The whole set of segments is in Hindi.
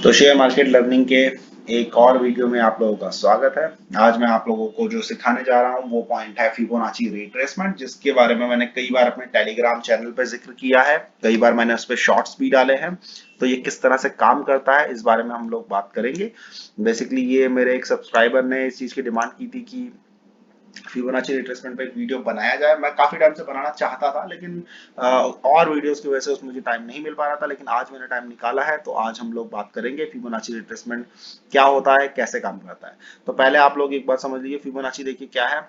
तो शेयर मार्केट लर्निंग के एक और वीडियो में आप लोगों का स्वागत है। आज मैं आप लोगों को जो सिखाने जा रहा हूँ वो पॉइंट है फिबोनाची रिट्रेसमेंट, जिसके बारे में मैंने कई बार अपने टेलीग्राम चैनल पर जिक्र किया है, कई बार मैंने उस पर शॉर्ट्स भी डाले हैं। तो ये किस तरह से काम करता है इस बारे में हम लोग बात करेंगे। बेसिकली ये मेरे एक सब्सक्राइबर ने इस चीज की डिमांड की थी कि फिबोनाची रिट्रेसमेंट पे एक वीडियो बनाया जाए। मैं काफी टाइम से बनाना चाहता था, लेकिन और वीडियोस की वजह से उसमें मुझे टाइम नहीं मिल पा रहा था, लेकिन आज मैंने टाइम निकाला है। तो आज हम लोग बात करेंगे फिबोनाची रिट्रेसमेंट क्या होता है, कैसे काम करता है। तो पहले आप लोग एक बात समझ लीजिए, फिबोनाची देखिए क्या है।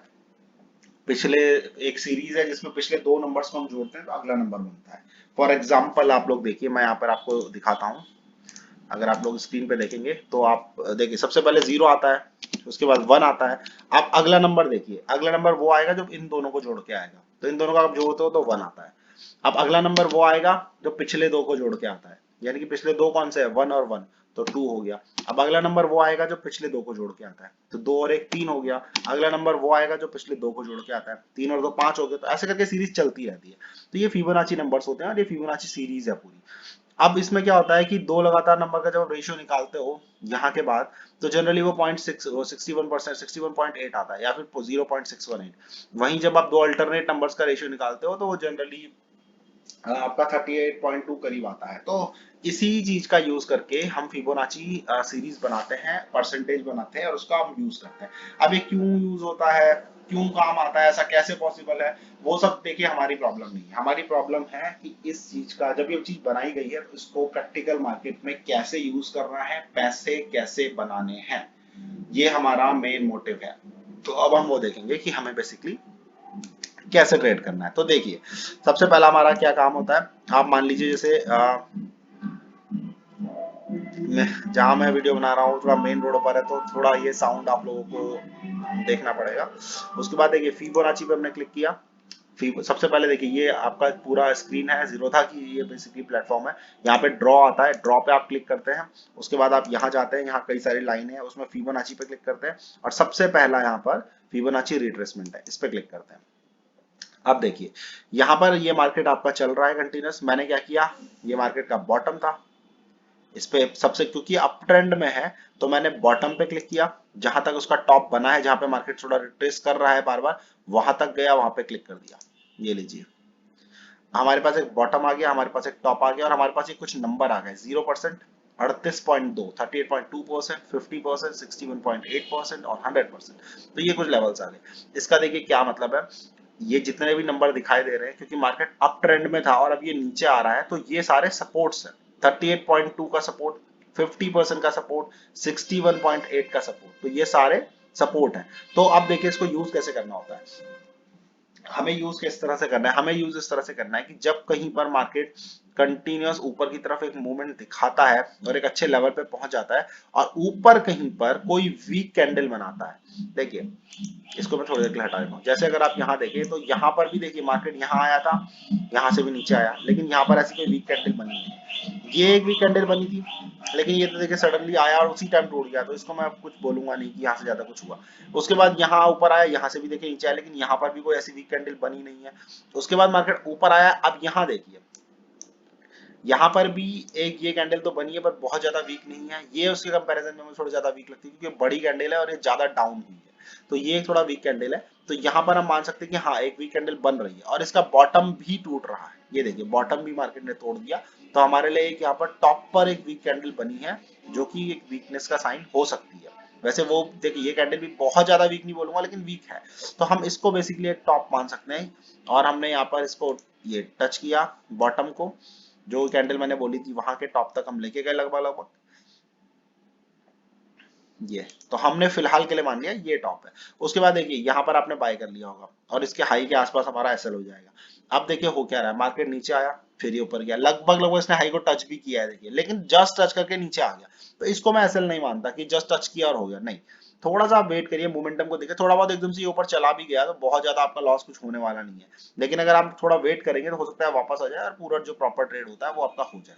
पिछले एक सीरीज है जिसमें पिछले दो नंबर्स को हम जोड़ते हैं तो अगला नंबर बनता है। फॉर एग्जाम्पल आप लोग देखिए, मैं यहाँ पर आपको दिखाता हूँ। अगर आप लोग स्क्रीन पे देखेंगे तो आप देखिए सबसे पहले जीरो आता है, उसके बाद वन आता है। आप अगला नंबर देखिए, अगला नंबर वो आएगा जो इन दोनों को जोड़ के आएगा, तो इन दोनों का आप जोड़ते हो तो वन आता है। अब अगला नंबर वो आएगा जो पिछले दो को जोड़ के आता है, यानी कि पिछले दो कौन से है, वन और वन, तो टू हो गया। अब अगला नंबर वो आएगा जो पिछले दो को जोड़ के आता है, तो दो और एक तीन हो गया। अगला नंबर वो आएगा जो पिछले दो को जोड़ के आता है, तीन और दो पांच हो गए। तो ऐसे करके सीरीज चलती रहती है। तो ये फिबोनाची नंबर्स होते हैं और ये फिबोनाची सीरीज है पूरी। अब इसमें क्या होता है कि दो लगातार नंबर का जब आप रेशियो निकालते हो यहाँ के बाद, तो जनरली वो 61%, 61.8 आता है या फिर 0.618। वहीं जब आप दो अल्टरनेट नंबर्स का रेशियो निकालते हो तो वो जनरली आपका 38.2 करीब आता है। तो इसी चीज का यूज करके हम फिबोनाची सीरीज बनाते हैं, परसेंटेज बनाते हैं और उसका हम यूज करते हैं। अब ये क्यों यूज होता है, क्यों काम आता है, ऐसा कैसे पॉसिबल है, वो सब देखिए हमारी प्रॉब्लम नहीं है। हमारी प्रॉब्लम है कि इस चीज का जब ये चीज बनाई गई है तो इसको प्रैक्टिकल मार्केट में कैसे यूज करना है, पैसे कैसे बनाने हैं, ये हमारा मेन मोटिव है। तो अब हम वो देखेंगे कि हमें बेसिकली कैसे ट्रेड करना है। तो देखिए सबसे पहला हमारा क्या काम होता है। आप मान लीजिए जैसे जहां मैं वीडियो बना रहा हूँ थोड़ा मेन रोड पर है, तो थोड़ा ये साउंड आप लोगों को देखना पड़ेगा। उसके बाद देखिए फिबोनाची पे हमने क्लिक किया। सबसे पहले देखिए ये आपका पूरा स्क्रीन है जीरोधा की, ये बेसिकली प्लेटफॉर्म है। यहाँ पे ड्रॉ आता है, ड्रॉ पे आप क्लिक करते हैं। उसके बाद आप यहाँ जाते हैं, यहाँ कई सारी लाइन है, उसमें फिबोनाची पे क्लिक करते हैं और सबसे पहला यहाँ पर फिबोनाची रिट्रेसमेंट है, इस पे क्लिक करते हैं। अब देखिए यहाँ पर ये मार्केट आपका चल रहा है कंटिन्यूस। मैंने क्या किया, ये मार्केट का बॉटम था, इस पे सबसे क्योंकि अप ट्रेंड में है तो मैंने बॉटम पे क्लिक किया। जहां तक उसका टॉप बना है, जहां पे मार्केट थोड़ा रिट्रेस कर रहा है बार बार, वहां तक गया, वहां पे क्लिक कर दिया। ये लीजिए हमारे पास एक बॉटम आ गया, हमारे पास एक टॉप आ गया और हमारे पास ये कुछ नंबर आ गए। 0%, 38.2, 38.2%, 50%, 61.8% और 100%। तो ये कुछ लेवल्स आ गए। इसका देखिए क्या मतलब है, ये जितने भी नंबर दिखाई दे रहे हैं क्योंकि मार्केट अप ट्रेंड में था और अब ये नीचे आ रहा है, तो ये सारे सपोर्ट्स हैं। 38.2 का सपोर्ट, 50% का सपोर्ट, 61.8 का सपोर्ट, तो ये सारे सपोर्ट है। तो अब देखिए इसको यूज कैसे करना होता है। हमें यूज किस तरह से करना है, हमें यूज इस तरह से करना है कि जब कहीं पर मार्केट कंटिन्यूअस ऊपर की तरफ एक मूवमेंट दिखाता है और एक अच्छे लेवल पे पहुंच जाता है और ऊपर कहीं पर कोई वीक कैंडल बनाता है। देखिए इसको मैं थोड़ी देर के लिए हटा देता हूँ। जैसे अगर आप यहाँ देखें तो यहाँ पर भी देखिए मार्केट यहाँ आया था, यहाँ से भी नीचे आया, लेकिन यहाँ पर ऐसी कोई वीक कैंडल बनी नहीं। ये एक वीक कैंडल बनी थी, लेकिन ये तो देखिए सडनली आया और उसी टाइम टूट गया, तो इसको मैं कुछ बोलूंगा नहीं कि यहाँ से ज्यादा कुछ हुआ। उसके बाद यहाँ ऊपर आया, यहाँ से भी देखिए नीचे आया, लेकिन यहाँ पर भी कोई ऐसी वीक कैंडल बनी नहीं है। उसके बाद मार्केट ऊपर आया। अब यहाँ देखिए यहाँ पर भी एक ये कैंडल तो बनी है पर बहुत ज्यादा वीक नहीं है। ये उसके कंपैरिजन में मुझे थोड़ी ज्यादा वीक लगती है क्योंकि बड़ी कैंडल है और ये ज्यादा डाउन हुई है, तो ये थोड़ा वीक कैंडल है। तो यहाँ पर हम मान सकते हैं कि हाँ एक वीक कैंडल बन रही है और इसका बॉटम भी टूट रहा है। ये देखिए बॉटम भी मार्केट ने तोड़ दिया, तो हमारे लिए एक यहाँ पर टॉप पर एक वीक कैंडल बनी है जो कि एक वीकनेस का साइन हो सकती है। वैसे वो देखिए ये कैंडल भी बहुत ज्यादा वीक नहीं बोलूंगा, लेकिन वीक है, तो हम इसको बेसिकली एक टॉप मान सकते हैं। और हमने यहाँ पर इसको ये टच किया बॉटम को, जो कैंडल मैंने बोली थी वहां के टॉप तक हम लेके गए लगभग लगभग। ये तो हमने फिलहाल के लिए मान लिया ये टॉप है। उसके बाद देखिए यहाँ पर आपने बाय कर लिया होगा और इसके हाई के आसपास हमारा एसएल हो जाएगा। अब देखिए हो क्या रहा है, मार्केट नीचे आया, फिर ये ऊपर गया, लगभग लगभग इसने हाई को टच भी किया है देखिए, लेकिन जस्ट टच करके नीचे आ गया। तो इसको मैं एसएल नहीं मानता कि जस्ट टच किया और हो गया, नहीं। थोड़ा सा आप वेट करिए, मोमेंटम को देखिए, थोड़ा बहुत एकदम से ऊपर चला भी गया तो बहुत ज्यादा आपका लॉस कुछ होने वाला नहीं है। लेकिन अगर आप थोड़ा वेट करेंगे तो हो सकता है वापस आ जाए और पूरा जो प्रॉपर ट्रेड होता है वो आपका हो जाए।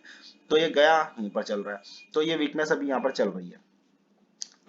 तो ये गया यहीं पर चल रहा है, तो ये वीकनेस अभी यहाँ पर चल रही है।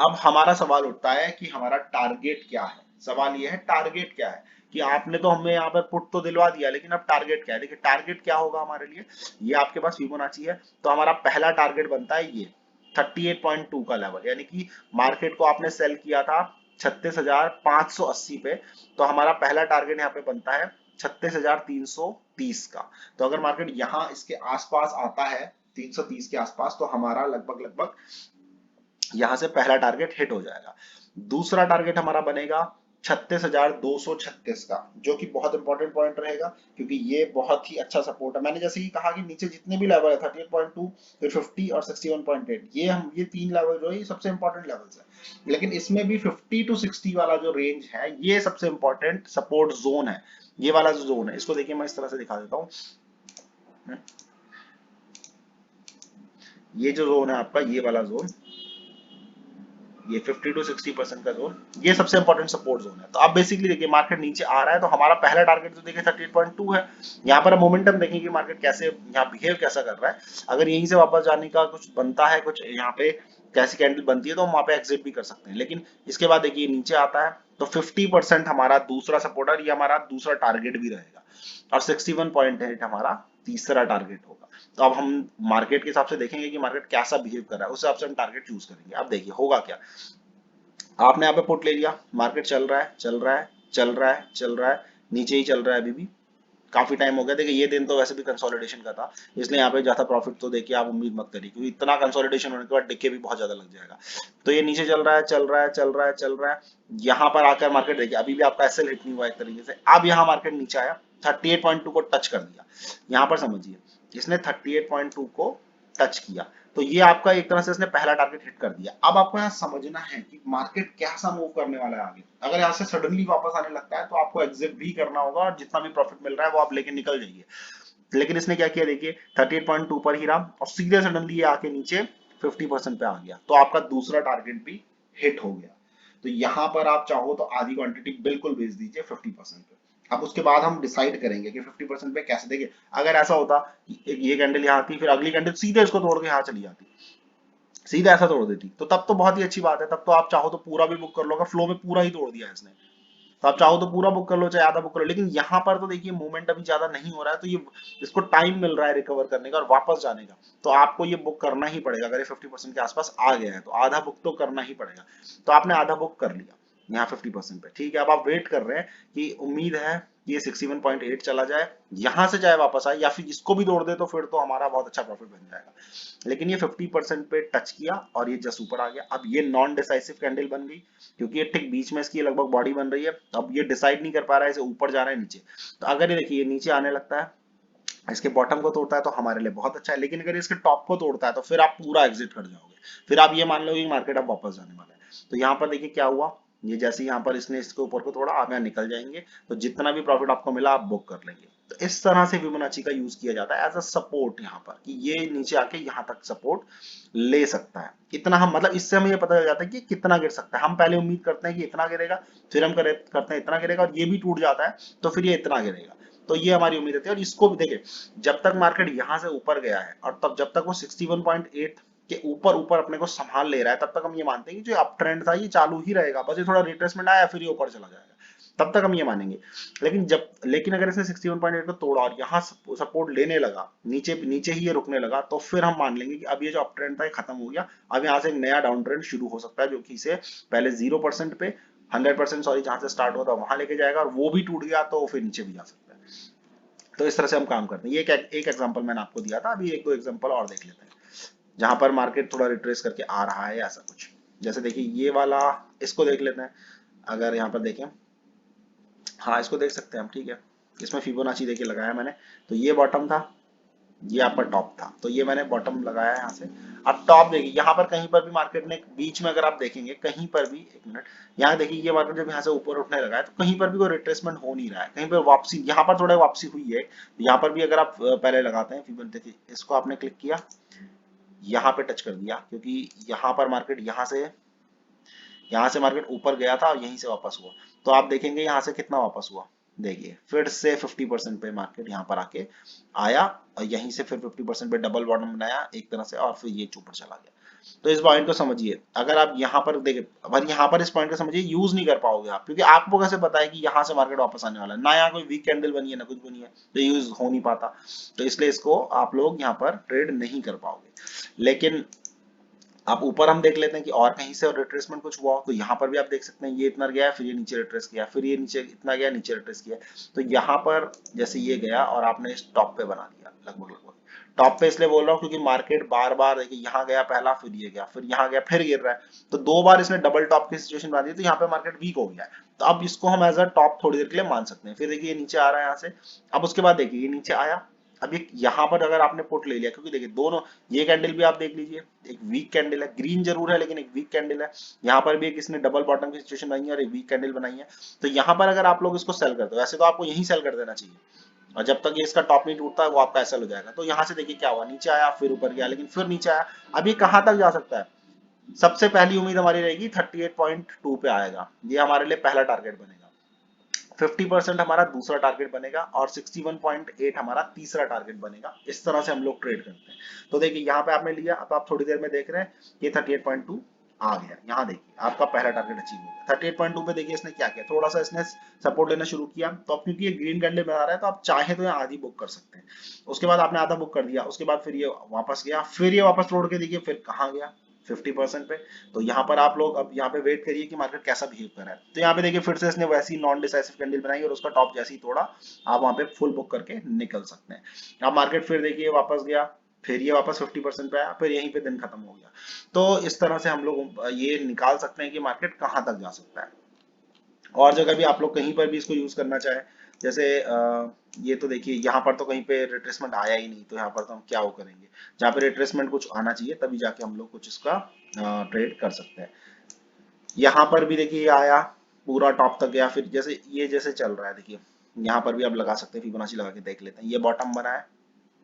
अब हमारा सवाल उठता है कि हमारा टारगेट क्या है। सवाल ये है टारगेट क्या है, कि आपने तो हमें यहाँ पर पुट तो दिलवा दिया, लेकिन अब टारगेट क्या है। देखिए टारगेट क्या होगा हमारे लिए, ये आपके पास फिबोनाची है, तो हमारा पहला टारगेट बनता है ये 38.2 का लेवल, यानी कि मार्केट को आपने सेल किया था 36,580 पे, तो हमारा पहला टारगेट यहाँ पे बनता है 36,330 का। तो अगर मार्केट यहाँ इसके आसपास आता है 330 के आसपास, तो हमारा लगभग लगभग यहां से पहला टारगेट हिट हो जाएगा। दूसरा टारगेट हमारा बनेगा 36,236 का, जो कि बहुत इंपॉर्टेंट पॉइंट रहेगा, क्योंकि ये बहुत ही अच्छा सपोर्ट है। मैंने जैसे ही कहा कि नीचे जितने भी लेवल है 38.2, फिर 50 और 61.8, ये तीन लेवल जो है ये सबसे इंपॉर्टेंट लेवल्स है। लेकिन इसमें भी 50 टू 60 वाला जो रेंज है ये सबसे इंपॉर्टेंट सपोर्ट जोन है। ये वाला जो जोन है इसको देखिए, मैं इस तरह से दिखा देता हूँ। ये जो जोन है आपका, ये वाला जोन, ये 50 टू 60% का जोन, ये सबसे इंपॉर्टेंट सपोर्ट जोन है। तो अब बेसिकली देखिए मार्केट नीचे आ रहा है, तो हमारा पहला टारगेट तो देखिए 38.2 है। यहाँ पर मोमेंटम देखेंगे कि मार्केट कैसे यहाँ बिहेव कैसा कर रहा है। अगर यहीं से वापस जाने का कुछ बनता है, कुछ यहाँ पे कैसी कैंडल बनती है, तो हम वहां पे एग्जिट भी कर सकते हैं। लेकिन इसके बाद देखिए नीचे आता है, तो 50% हमारा दूसरा सपोर्टर, ये हमारा दूसरा टारगेट भी रहेगा, और 61.8 हमारा तीसरा टारगेट होगा। तो अब हम मार्केट के हिसाब से देखेंगे कि मार्केट कैसा बिहेव कर रहा है, उस हिसाब से हम टारगेट चूज करेंगे। अब देखिए होगा क्या, आपने यहाँ पे पुट ले लिया, मार्केट चल रहा है चल रहा है चल रहा है चल रहा है, नीचे ही चल रहा है अभी भी, काफी टाइम हो गया। देखिए ये दिन तो वैसे भी कंसोलिडेशन का था, इसलिए यहाँ पे ज्यादा प्रॉफिट तो देखिए आप उम्मीद मत करिए, क्योंकि इतना कंसोलिडेशन होने के बाद डिके भी बहुत ज्यादा लग जाएगा। तो ये नीचे चल रहा है चल रहा है चल रहा है चल रहा है, यहाँ पर आकर मार्केट देखिए अभी भी आपका एसएल हिट नहीं हुआ एक तरीके से। अब यहाँ मार्केट नीचे आया, 38.2 को टच कर दिया। यहाँ पर समझिए इसने 38.2 को टच किया, तो ये आपका एक तरह से इसने पहला टारगेट हिट कर दिया। अब आपको यहाँ समझना है कि मार्केट कैसा मूव करने वाला है आगे। अगर यहाँ से सडनली वापस आने लगता है तो आपको एग्जिट भी करना होगा, और जितना भी प्रॉफिट मिल रहा है वो आप लेके निकल जाइए। लेकिन इसने क्या किया देखिए, 38.2 पर ही रहा और सीधे सडनली ये आके नीचे 50% पे आ गया, तो आपका दूसरा टारगेट भी हिट हो गया। तो यहां पर आप चाहो तो आधी क्वांटिटी बिल्कुल बेच दीजिए 50% पे। अब उसके बाद हम डिसाइड करेंगे कि 50% पे कैसे। देखिए अगर ऐसा होता ये कैंडल यहाँ आती, फिर अगली कैंडल सीधे इसको तोड़ के यहाँ चली जाती, सीधा ऐसा तोड़ देती, तो तब तो बहुत ही अच्छी बात है, तब तो आप चाहो तो पूरा भी बुक कर लो। अगर फ्लो में पूरा ही तोड़ दिया इसने, तो आप चाहो तो पूरा बुक कर लो चाहे आधा बुक कर लो। लेकिन यहाँ पर तो देखिए मूवमेंट अभी ज्यादा नहीं हो रहा है, तो ये इसको टाइम मिल रहा है रिकवर करने का और वापस जाने का, तो आपको ये बुक करना ही पड़ेगा। अगर ये 50% के आसपास आ गया है तो आधा बुक तो करना ही पड़ेगा। तो आपने आधा बुक कर लिया यहाँ 50% पे, ठीक है। अब आप वेट कर रहे हैं कि उम्मीद है ये 61.8 चला जाए, यहां से चाहे वापस आए, या फिर इसको भी तोड़ दे, तो फिर तो हमारा बहुत अच्छा प्रॉफिट बन जाएगा। लेकिन ये 50% पे टच किया और ये जस्ट ऊपर आ गया। अब ये नॉन डिसाइसिव कैंडल बन गई, क्योंकि ये ठीक बीच में इसकी लगभग बॉडी बन रही है। अब ये डिसाइड नहीं कर पा रहा है इसे ऊपर जा रहा है नीचे। तो अगर ये देखिए नीचे आने लगता है, इसके बॉटम को तोड़ता है, तो हमारे लिए बहुत अच्छा है। लेकिन अगर इसके टॉप को तोड़ता है तो फिर आप पूरा एग्जिट कर जाओगे, फिर आप ये मान लोगे कि मार्केट अब वापस जाने वाला है। तो यहाँ पर देखिए क्या हुआ, ये जैसे यहाँ पर इसने इसके ऊपर को तोड़ा, आप यहाँ निकल जाएंगे, तो जितना भी प्रॉफिट आपको मिला आप बुक कर लेंगे। तो इस तरह से फिबोनाची का यूज किया जाता है एज अ सपोर्ट यहाँ पर, कि ये नीचे आके यहाँ तक सपोर्ट ले सकता है। इतना हम मतलब इससे हमें ये पता चल जाता है कि कितना गिर सकता है। हम पहले उम्मीद करते हैं कि इतना गिरेगा, फिर हम करते हैं इतना गिरेगा, और ये भी टूट जाता है तो फिर ये इतना गिरेगा। तो ये हमारी उम्मीद रहती है। और इसको भी देखिए, जब तक मार्केट यहां से ऊपर गया है और तब जब तक वो 61.8 के ऊपर ऊपर अपने को संभाल ले रहा है, तब तक हम ये मानते हैं कि जो अप ट्रेंड था ये चालू ही रहेगा, बस ये थोड़ा रिट्रेसमेंट आया फिर ये ऊपर चला जाएगा, तब तक हम ये मानेंगे। लेकिन अगर इसने 61.8 को तोड़ा और यहाँ सपोर्ट लेने लगा, नीचे नीचे ही ये रुकने लगा, तो फिर हम मान लेंगे कि अब ये जो अप ट्रेंड था ये खत्म हो गया। अब यहाँ से एक नया डाउन ट्रेंड शुरू हो सकता है, जो कि इसे पहले 0% पे 100% सॉरी जहां से स्टार्ट हुआ था वहां लेके जाएगा, और वो भी टूट गया तो फिर नीचे भी जा सकता है। तो इस तरह से हम काम करते हैं। ये एक एग्जांपल मैंने आपको दिया था, अभी एक दो एग्जांपल और देख लेते हैं जहां पर मार्केट थोड़ा रिट्रेस करके आ रहा है ऐसा कुछ। जैसे देखिए ये वाला, इसको देख लेते हैं। अगर यहाँ पर देखें, हाँ इसको देख सकते हैं हम, ठीक है। इसमें फिबोनाची देखिए लगाया मैंने, तो ये बॉटम था, ये आपका टॉप था, तो ये मैंने बॉटम लगाया यहाँ से। अब टॉप देखिए, यहाँ पर कहीं पर भी मार्केट ने बीच में अगर आप देखेंगे कहीं पर भी, एक मिनट, यहाँ देखिए ये मार्केट जब यहाँ से ऊपर उठने लगा है तो कहीं पर भी कोई रिट्रेसमेंट हो नहीं रहा है, कहीं पर वापसी, यहाँ पर थोड़ा वापसी हुई है। यहाँ पर भी अगर आप पहले लगाते हैं फिबोनाची, देखिए इसको आपने क्लिक किया, यहाँ पे टच कर दिया, क्योंकि यहाँ पर मार्केट यहाँ से मार्केट ऊपर गया था और यहीं से वापस हुआ। तो आप देखेंगे यहाँ से कितना वापस हुआ, देखिए फिर से 50% पे मार्केट यहाँ पर आके आया, और यहीं से फिर 50% पे डबल बॉटम बनाया एक तरह से, और फिर ये ऊपर चला गया। तो इस पॉइंट को समझिए। अगर आप यहाँ पर देखिए, अगर यहाँ पर इस पॉइंट को समझिए, यूज नहीं कर पाओगे आप, क्योंकि आपको कैसे पता है कि यहाँ से मार्केट वापस आने वाला है, ना यहाँ कोई वीक कैंडल बनी है ना कुछ बनी है, तो यूज हो नहीं पाता। तो इसलिए इसको आप लोग यहाँ पर ट्रेड नहीं कर पाओगे। लेकिन आप ऊपर हम देख लेते हैं कि और कहीं से रिट्रेसमेंट कुछ हुआ हो, तो यहाँ पर भी आप देख सकते हैं ये इतना गया है, फिर ये नीचे रिट्रेस किया, फिर ये नीचे इतना गया, नीचे रिट्रेस किया। तो यहाँ पर जैसे ये गया और आपने इस टॉप पे बना दिया लगभग लगभग। टॉप पे इसलिए बोल रहा हूँ क्योंकि मार्केट बार बार देखिए यहाँ गया पहला, फिर ये गया, फिर यहाँ गया, फिर गिर रहा है, तो 2 बार इसने डबल टॉप की सिचुएशन बना दी, तो यहाँ पे मार्केट वीक हो गया है। तो अब इसको हम एज अ टॉप थोड़ी देर के लिए मान सकते हैं। फिर देखिए ये नीचे आ रहा है यहाँ से, अब उसके बाद देखिए ये नीचे आया। अब ये यहाँ पर अगर आपने पुट ले लिया, क्योंकि देखिए दोनों, ये कैंडल भी आप देख लीजिए, एक वीक कैंडल है, ग्रीन जरूर है लेकिन एक वीक कैंडल है। यहाँ पर भी एक इसने डबल बॉटम की सिचुएशन बनाई है और एक वीक कैंडल बनाई है। तो यहाँ पर अगर आप लोग इसको सेल करते हो, वैसे तो आपको यही सेल कर देना चाहिए, और जब तक ये इसका टॉप नहीं टूटता वो आपका एसएल हो जाएगा। तो यहाँ से देखिए क्या हुआ, नीचे आया, फिर ऊपर गया, लेकिन फिर नीचे आया। अब ये कहाँ तक जा सकता है? सबसे पहली उम्मीद हमारी रहेगी 38.2 पे आएगा, ये हमारे लिए पहला टारगेट बनेगा। 50% हमारा दूसरा टारगेट बनेगा और 61.8 हमारा तीसरा टारगेट बनेगा। इस तरह से हम लोग ट्रेड करते हैं। तो देखिए यहाँ पे आपने लिया, अब आप थोड़ी देर में देख रहे हैं ये 38.2 आ गया। यहाँ देखिए आपका पहला टारगेट अचीव हो गया। 38.2 पे देखिए इसने क्या किया, थोड़ा सा इसने सपोर्ट लेना शुरू किया। तो अब क्योंकि ये ग्रीन कैंडल बना रहा है, तो आप चाहे तो यहाँ आधी बुक कर सकते हैं। उसके बाद आपने आधा बुक कर दिया, उसके बाद फिर ये वापस गया, फिर ये वापस तोड़ के देखिए फिर कहाँ गया, 50% पे। तो यहाँ पर आप लोग अब यहाँ पे वेट करिए कि मार्केट कैसा बिहेव कर रहा है। तो यहाँ पे देखिए फिर से इसने वैसी नॉन डिसाइसिव कैंडल बनाई और उसका टॉप जैसे ही तोड़ा, आप वहां पे फुल बुक करके निकल सकते हैं। अब मार्केट फिर देखिए वापस गया, फिर ये वापस 50% पे आया, फिर यहीं पे दिन खत्म हो गया। तो इस तरह से हम लोग ये निकाल सकते हैं कि मार्केट कहाँ तक जा सकता है। और जगह भी आप लोग कहीं पर भी इसको यूज करना चाहे, जैसे ये तो देखिए यहाँ पर तो कहीं पे रिट्रेसमेंट आया ही नहीं, तो यहाँ पर तो हम क्या वो करेंगे, जहाँ पे रिट्रेसमेंट कुछ आना चाहिए तभी जाके हम लोग कुछ इसका ट्रेड कर सकते हैं। यहाँ पर भी देखिए ये आया, पूरा टॉप तक गया, फिर जैसे ये जैसे चल रहा है देखिए, यहाँ पर भी आप लगा सकते हैं, फिबोनाची लगा के देख लेते हैं। ये बॉटम बना है,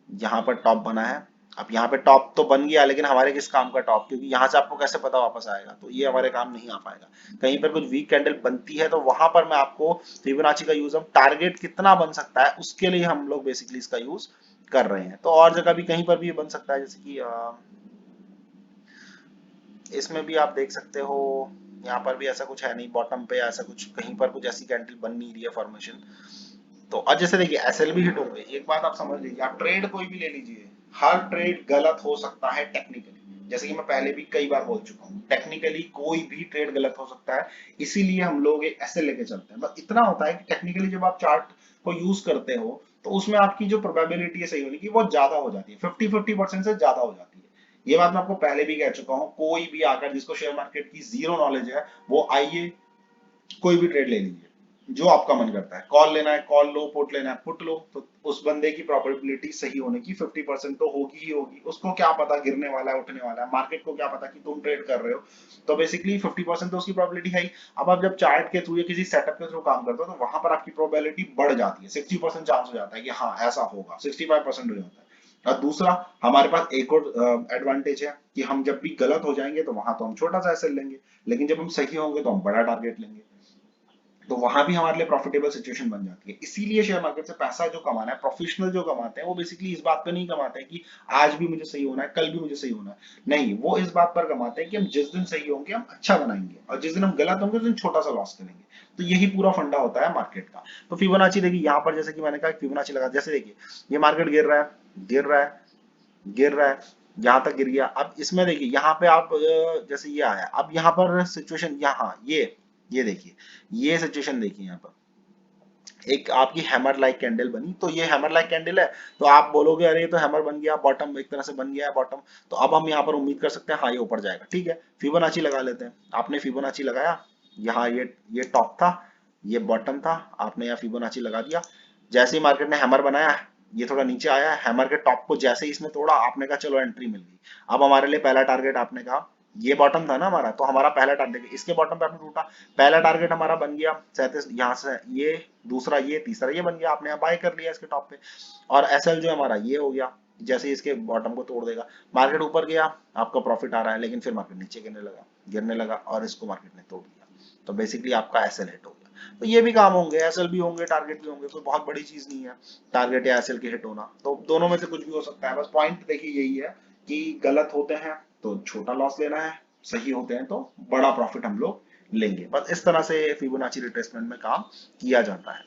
यहाँ पर टॉप बना है। अब यहाँ पे टॉप तो बन गया, लेकिन हमारे किस काम का टॉप, क्योंकि यहाँ से आपको कैसे पता वापस आएगा, तो ये हमारे काम नहीं आ पाएगा। कहीं पर कुछ वीक कैंडल बनती है तो वहां पर मैं आपको फिबोनाची का यूज, हम टारगेट कितना बन सकता है उसके लिए हम लोग बेसिकली इसका यूज कर रहे हैं। तो और जगह भी कहीं पर भी बन सकता है, जैसे कि इसमें भी आप देख सकते हो, यहाँ पर भी ऐसा कुछ है नहीं, बॉटम पे ऐसा कुछ कहीं पर कुछ ऐसी कैंडल बन नहीं रही है फॉर्मेशन। तो आज जैसे देखिए एसएल भी हिट होंगे, एक बात आप समझ लीजिए, आप ट्रेड कोई भी ले लीजिए, हर ट्रेड गलत हो सकता है टेक्निकली। जैसे कि मैं पहले भी कई बार बोल चुका हूँ, टेक्निकली कोई भी ट्रेड गलत हो सकता है, इसीलिए हम लोग एक एसएल लेके चलते हैं। बस इतना होता है कि टेक्निकली जब आप चार्ट को यूज करते हो तो उसमें आपकी जो प्रोबेबिलिटी है सही होने की वो ज्यादा हो जाती है, 50-50% से ज्यादा हो जाती है। ये बात मैं आपको पहले भी कह चुका हूँ, कोई भी आकर जिसको शेयर मार्केट की जीरो नॉलेज है वो आइए, कोई भी ट्रेड ले लीजिए, जो आपका मन करता है, कॉल लेना है कॉल लो, पुट लेना है पुट लो, तो उस बंदे की प्रोबेबिलिटी सही होने की 50% तो होगी ही होगी। उसको क्या पता गिरने वाला है उठने वाला है, मार्केट को क्या पता कि तुम ट्रेड कर रहे हो। तो बेसिकली 50% तो उसकी प्रोबेबिलिटी है ही। अब आप जब चार्ट के थ्रू या किसी सेटअप के थ्रू काम करते हो तो वहां पर आपकी प्रोबेबिलिटी बढ़ जाती है, 60% चांस हो जाता है कि हाँ ऐसा होगा, 65% हो जाता है। और दूसरा, हमारे पास एक और एडवांटेज है कि हम जब भी गलत हो जाएंगे तो वहां तो हम छोटा सा एसएल लेंगे, लेकिन जब हम सही होंगे तो हम बड़ा टारगेट लेंगे। तो वहां भी हमारे लिए प्रॉफिटेबल सिचुएशन बन जाती है। इसीलिए शेयर मार्केट से पैसा जो कमाना है, प्रोफेशनल जो कमाते हैं, वो बेसिकली इस बात पे नहीं कमाते हैं कि आज भी मुझे सही होना है, कल भी मुझे सही होना है। नहीं, वो इस बात पर कमाते हैं कि हम जिस दिन सही होंगे हम अच्छा बनाएंगे, और जिस दिन हम गलत होंगे उस दिन छोटा सा लॉस करेंगे। तो यही पूरा फंडा होता है मार्केट का। तो फिबोनाची देखिए यहाँ पर, जैसे कि मैंने कहा फिबोनाची लगा, जैसे देखिए ये मार्केट गिर रहा है, गिर रहा है, गिर रहा है, यहाँ तक गिर गया। अब इसमें देखिए यहाँ पे आप जैसे ये आया, अब यहाँ पर सिचुएशन, यहाँ ये देखिए, ये सिचुएशन देखिए, यहाँ पर एक आपकी हैमर लाइक कैंडल बनी। तो ये हैमर लाइक कैंडल है, तो आप बोलोगे अरे ये तो हैमर बन गया, बॉटम एक तरह से बन गया है बॉटम। तो अब हम यहाँ पर उम्मीद कर सकते हैं हाँ ये ऊपर जाएगा, ठीक है, फिबोनाची लगा लेते हैं। आपने फिबोनाची लगाया, यहाँ ये टॉप था, ये बॉटम था, आपने यहाँ फिबोनाची लगा दिया। जैसे ही मार्केट ने हैमर बनाया, ये थोड़ा नीचे आया, हैमर के टॉप को जैसे ही इसने तोड़ा, आपने कहा चलो एंट्री मिल गई। अब हमारे लिए पहला टारगेट, आपने कहा ये बॉटम था ना हमारा, तो हमारा पहला टारगेट इसके बॉटम पे आपने टूटा, पहला टारगेट हमारा बन गया 37, यहाँ से ये दूसरा, ये तीसरा, ये बन गया, आपने यहाँ बाय कर लिया इसके टॉप पे। और एसएल जो हमारा ये हो गया, जैसे ही इसके बॉटम को तोड़ देगा, मार्केट ऊपर गया, आपका प्रॉफिट आ रहा है, लेकिन फिर मार्केट नीचे गिरने लगा और इसको मार्केट ने तोड़ दिया। तो बेसिकली आपका एसएल हिट हो गया। तो ये भी काम होंगे, एसएल भी होंगे, टारगेट भी होंगे, कोई बहुत बड़ी चीज नहीं है टारगेट या एसएल के हिट होना। तो दोनों में से कुछ भी हो सकता है। बस पॉइंट देखिए यही है कि गलत होते हैं तो छोटा लॉस लेना है, सही होते हैं तो बड़ा प्रॉफिट हम लोग लेंगे। बस इस तरह से फिबोनाची रिट्रेसमेंट में काम किया जाता है।